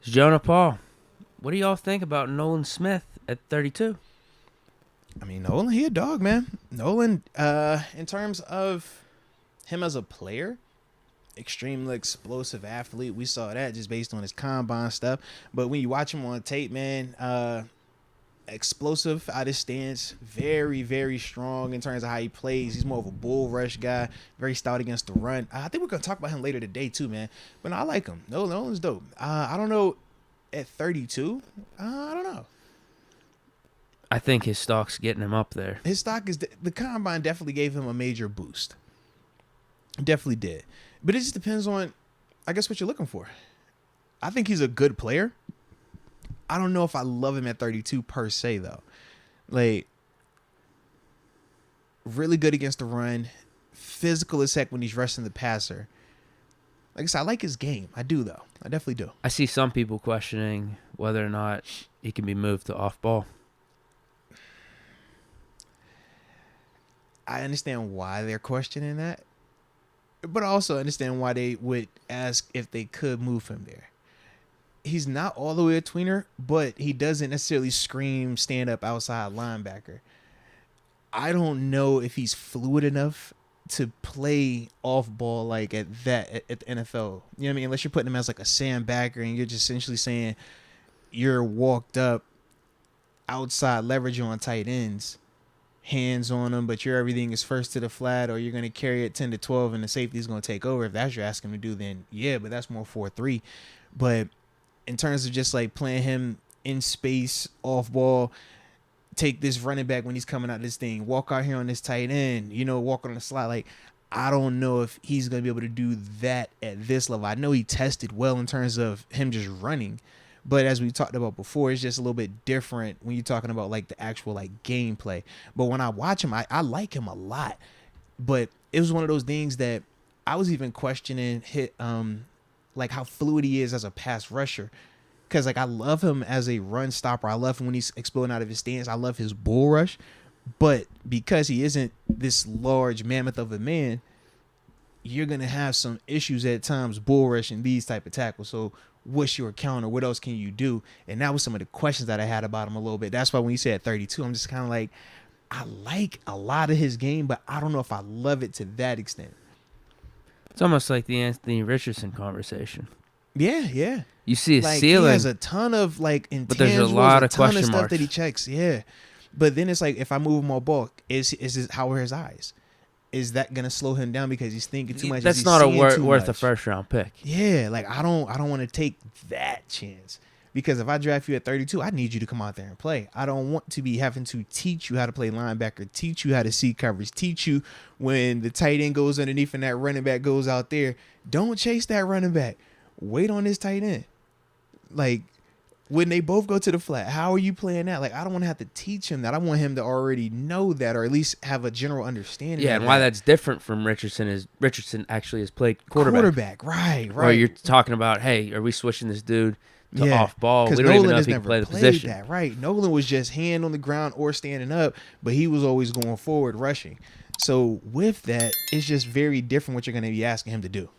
Jonah Paul. What do y'all think about Nolan Smith at 32? I mean, Nolan, he a dog, man. Nolan, in terms of him as a player, extremely explosive athlete. We saw that just based on his combine stuff. But when you watch him on tape, man, explosive out of stance, very, very strong in terms of how he plays. He's more of a bull rush guy, very stout against the run. I think we're gonna talk about him later today too, man. But no, I like him. Nolan's dope. I don't know at 32. I don't know. I think his stock's getting him up there. His stock is the combine definitely gave him a major boost. Definitely did. But it just depends on, I guess, what you're looking for. I think he's a good player. I don't know if I love him at 32 per se, though. Like, really good against the run. Physical as heck when he's rushing the passer. Like I said, I like his game. I do, though. I definitely do. I see some people questioning whether or not he can be moved to off ball. I understand why they're questioning that. But I also understand why they would ask if they could move him there. He's not all the way a tweener, but he doesn't necessarily scream stand up outside linebacker. I don't know if he's fluid enough to play off ball like at the NFL. You know what I mean? Unless you're putting him as like a sandbacker and you're just essentially saying you're walked up outside leverage on tight ends, hands on them, but your everything is first to the flat, or you're going to carry it 10 to 12 and the safety is going to take over. If that's what you're asking him to do, then yeah, but that's more 4-3. But in terms of just like playing him in space, off ball, take this running back when he's coming out this thing, walk out here on this tight end, walk on the slot. Like, I don't know if he's going to be able to do that at this level. I know he tested well in terms of him just running, but as we talked about before, it's just a little bit different when you're talking about like the actual like gameplay. But when I watch him, I like him a lot. But it was one of those things that I was even questioning like how fluid he is as a pass rusher. Because like I love him as a run stopper. I love him when he's exploding out of his stance. I love his bull rush. But because he isn't this large mammoth of a man, you're going to have some issues at times bull rushing these type of tackles. So what's your counter? What else can you do? And that was some of the questions that I had about him a little bit. That's why when you said 32, I'm just kind of like, I like a lot of his game, but I don't know if I love it to that extent. It's almost like the Anthony Richardson conversation. Yeah. You see a like, ceiling. He has a ton of like intangibles, but there's a lot of ton question of stuff marks that he checks. Yeah. But then it's like, if I move him all ball, how are his eyes? Is that gonna slow him down because he's thinking too much? That's not worth a first round pick. Yeah, like I don't want to take that chance, because if I draft you at 32, I need you to come out there and play. I don't want to be having to teach you how to play linebacker, teach you how to see coverage, teach you when the tight end goes underneath and that running back goes out there. Don't chase that running back. Wait on this tight end. Like, when they both go to the flat, how are you playing that? Like, I don't want to have to teach him that. I want him to already know that, or at least have a general understanding. Yeah, and why that's different from Richardson is Richardson actually has played quarterback. Right. Or you're talking about, hey, are we switching this dude to off ball? We don't Nolan even know has if he can never play the played position. that, right? Nolan was just hand on the ground or standing up, but he was always going forward rushing. So with that, it's just very different what you're going to be asking him to do.